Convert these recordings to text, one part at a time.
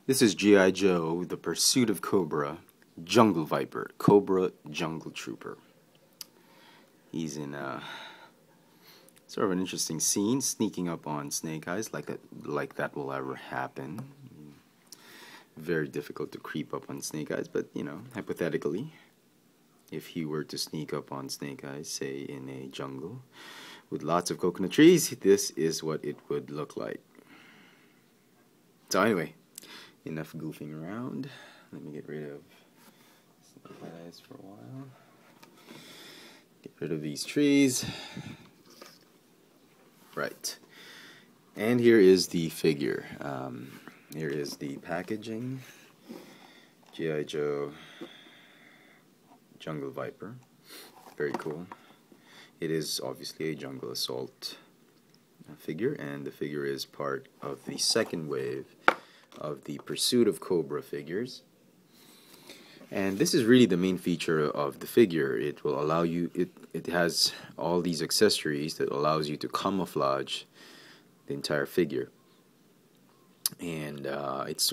This is G.I. Joe, The Pursuit of Cobra, Jungle Viper, Cobra Jungle Trooper. He's in a sort of an interesting scene, sneaking up on Snake Eyes, like that will ever happen. Very difficult to creep up on Snake Eyes, but you know, hypothetically, if he were to sneak up on Snake Eyes, say in a jungle with lots of coconut trees, this is what it would look like. So anyway, enough goofing around. Let me get rid of Snake Eyes for a while. Get rid of these trees. Right. And here is the figure. Here is the packaging. G.I. Joe Jungle Viper. Very cool. It is obviously a jungle assault figure, and the figure is part of the second wave of the Pursuit of Cobra figures. And this is really the main feature of the figure. It will allow you, it has all these accessories that allows you to camouflage the entire figure. And it's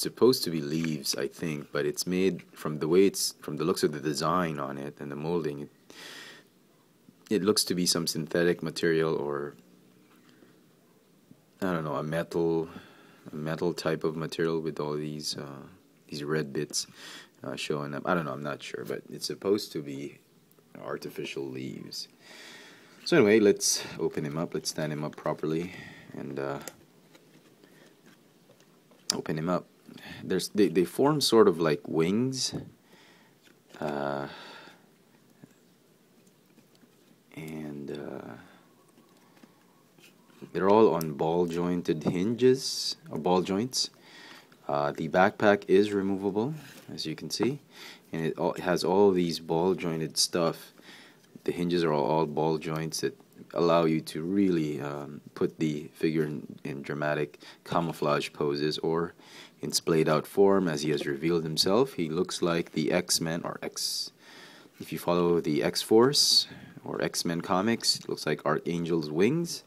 supposed to be leaves, I think, but it's made from the looks of the design on it and the molding. It looks to be some synthetic material, or I don't know, a metal type of material with all these red bits showing up. I don't know, I'm not sure, but it's supposed to be artificial leaves. So anyway, let's open him up. Let's stand him up properly and open him up. They form sort of like wings, and they're all on ball-jointed hinges, or ball joints. The backpack is removable, as you can see, and it has all these ball-jointed stuff. The hinges are all ball joints that allow you to really put the figure in dramatic camouflage poses, or in splayed-out form, as he has revealed himself. He looks like the X-Men, or if you follow the X-Force or X-Men comics, it looks like Archangel's wings.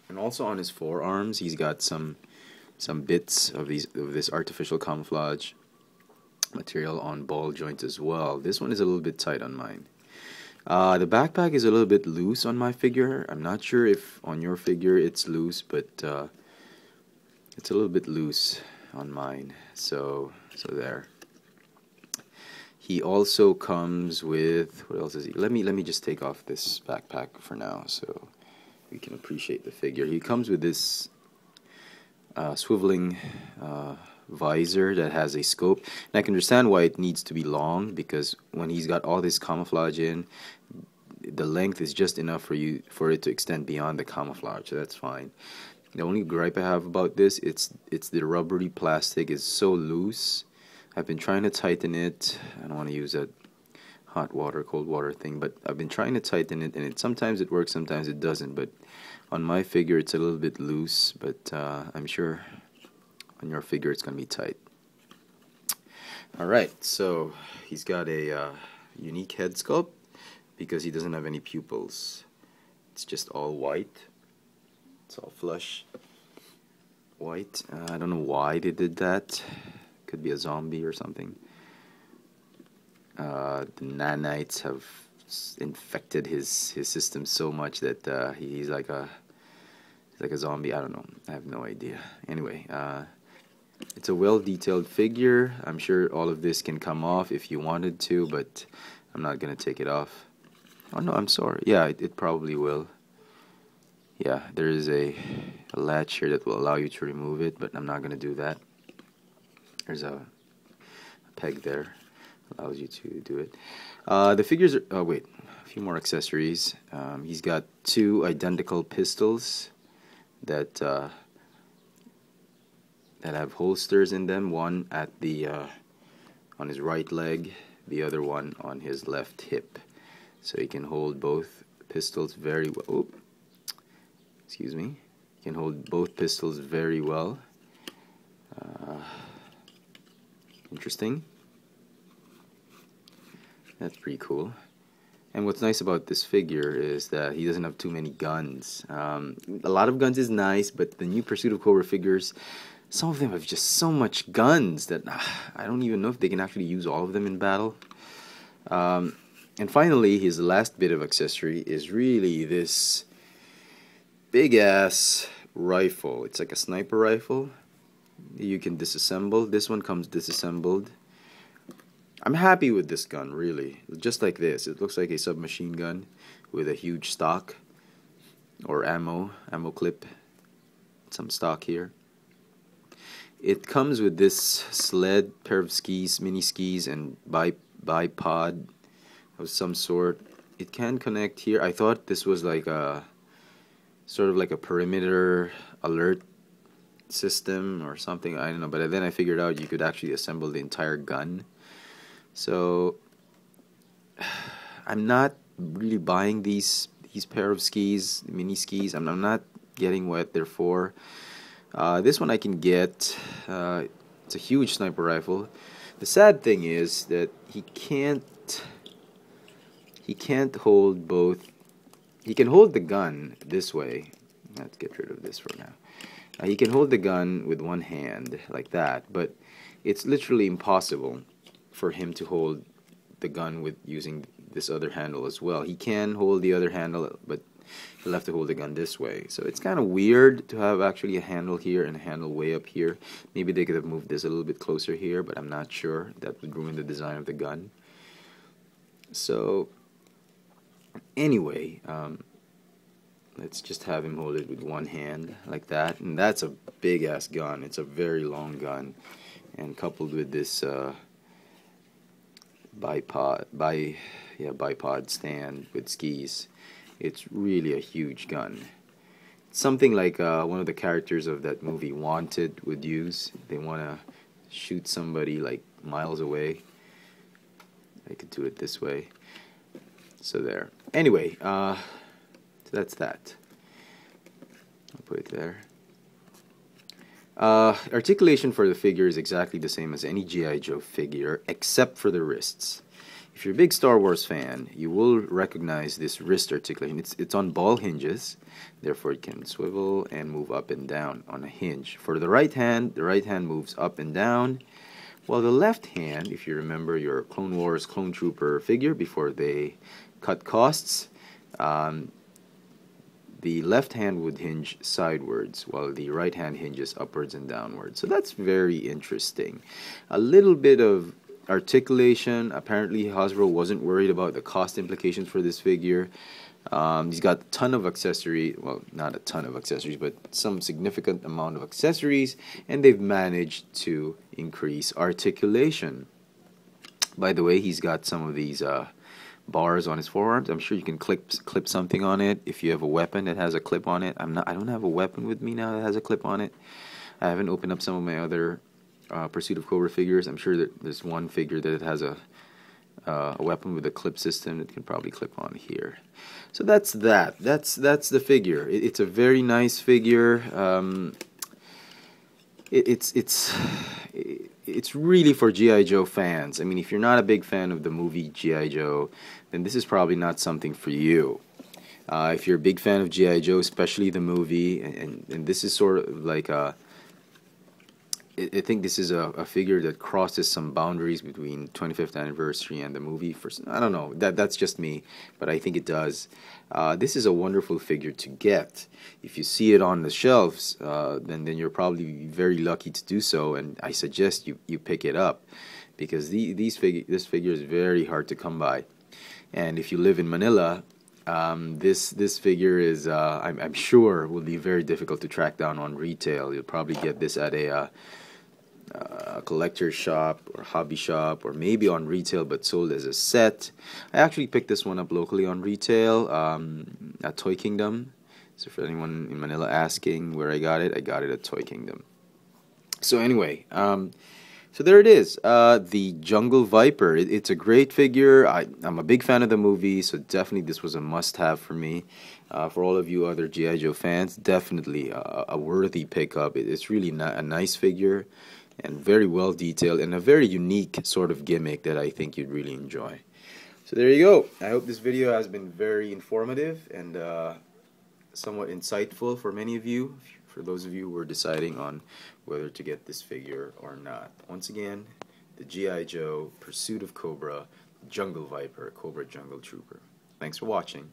And also on his forearms, he's got some bits of this artificial camouflage material on ball joints as well. This one is a little bit tight on mine. The backpack is a little bit loose on my figure. I'm not sure if on your figure it's loose, but it's a little bit loose on mine. So there. He also comes with, what else is he? Let me just take off this backpack for now so we can appreciate the figure. He comes with this swiveling visor that has a scope, and I can understand why it needs to be long, because when he's got all this camouflage in, the length is just enough for it to extend beyond the camouflage, so that's fine. The only gripe I have about this, it's the rubbery plastic is so loose. I've been trying to tighten it. I don't want to use that hot water, cold water thing, but I've been trying to tighten it, and sometimes it works, sometimes it doesn't. But on my figure, it's a little bit loose, but I'm sure on your figure it's going to be tight. Alright, so he's got a unique head sculpt because he doesn't have any pupils. It's just all white. It's all flush white. I don't know why they did that. Could be a zombie or something. The nanites have infected his system so much that he's like a zombie. I don't know. I have no idea. Anyway, it's a well-detailed figure. I'm sure all of this can come off if you wanted to, but I'm not gonna take it off. Oh no, I'm sorry. Yeah, it probably will. Yeah, there is a latch here that will allow you to remove it, but I'm not gonna do that. There's a peg there. Allows you to do it. The figures are, oh wait, a few more accessories. He's got two identical pistols that have holsters in them. One at the on his right leg, the other one on his left hip. So he can hold both pistols very well. Oh, excuse me. He can hold both pistols very well. Interesting. That's pretty cool. And what's nice about this figure is that he doesn't have too many guns. A lot of guns is nice, but the new Pursuit of Cobra figures, some of them have just so much guns that I don't even know if they can actually use all of them in battle. And finally, his last bit of accessory is really this big-ass rifle. It's like a sniper rifle. You can disassemble. This one comes disassembled. I'm happy with this gun, really. Just like this. It looks like a submachine gun with a huge stock or ammo clip. Some stock here. It comes with this sled, pair of skis, mini skis, and bipod of some sort. It can connect here. I thought this was like a sort of like a perimeter alert system or something. I don't know, but then I figured out you could actually assemble the entire gun. So I'm not really buying these pair of skis, mini skis. I'm not getting what they're for. This one I can get. It's a huge sniper rifle. The sad thing is that he can't hold both. He can hold the gun this way. Let's get rid of this for now. He can hold the gun with one hand like that, but it's literally impossible for him to hold the gun with using this other handle as well. He can hold the other handle, but he'll have to hold the gun this way. So it's kind of weird to have actually a handle here and a handle way up here. Maybe they could have moved this a little bit closer here, but I'm not sure. That would ruin the design of the gun. So anyway, let's just have him hold it with one hand like that. And that's a big-ass gun. It's a very long gun. And coupled with this bipod stand with skis, it's really a huge gun. It's something like one of the characters of that movie Wanted would use. They want to shoot somebody like miles away. I could do it this way. So there. Anyway, so that's that. I'll put it there. Articulation for the figure is exactly the same as any G.I. Joe figure, except for the wrists. If you're a big Star Wars fan, you will recognize this wrist articulation. It's on ball hinges, therefore it can swivel and move up and down on a hinge. For the right hand moves up and down, while the left hand, if you remember your Clone Wars Clone Trooper figure before they cut costs, the left hand would hinge sidewards, while the right hand hinges upwards and downwards. So that's very interesting. A little bit of articulation. Apparently Hasbro wasn't worried about the cost implications for this figure. He's got a ton of accessory, well, not a ton of accessories, but some significant amount of accessories, and they've managed to increase articulation. By the way, he's got some of these bars on his forearms. I'm sure you can clip something on it if you have a weapon that has a clip on it. I don't have a weapon with me now that has a clip on it. I haven't opened up some of my other Pursuit of Cobra figures. I'm sure that there's one figure that has a weapon with a clip system that can probably clip on here. So that's that. That's the figure. It's a very nice figure. It's really for G.I. Joe fans. I mean, if you're not a big fan of the movie G.I. Joe, then this is probably not something for you. If you're a big fan of G.I. Joe, especially the movie, and this is sort of like a, I think this is a figure that crosses some boundaries between 25th anniversary and the movie. I don't know, that's just me, but I think it does. This is a wonderful figure to get. If you see it on the shelves, then you're probably very lucky to do so, and I suggest you pick it up, because this figure is very hard to come by. And if you live in Manila, this figure is I'm sure will be very difficult to track down on retail. You'll probably get this at a collector's shop or hobby shop, or maybe on retail but sold as a set. I actually picked this one up locally on retail at Toy Kingdom. So for anyone in Manila asking where I got it at Toy Kingdom. So anyway, so there it is, the Jungle Viper. It's a great figure. I'm a big fan of the movie, so definitely this was a must-have for me. For all of you other G.I. Joe fans, definitely a worthy pickup. It's really a nice figure, and very well detailed, and a very unique sort of gimmick that I think you'd really enjoy. So So there you go. I hope this video has been very informative and somewhat insightful for many of you, for those of you who are deciding on whether to get this figure or not. Once again, the G.I. Joe Pursuit of Cobra Jungle Viper, Cobra Jungle Trooper. Thanks for watching.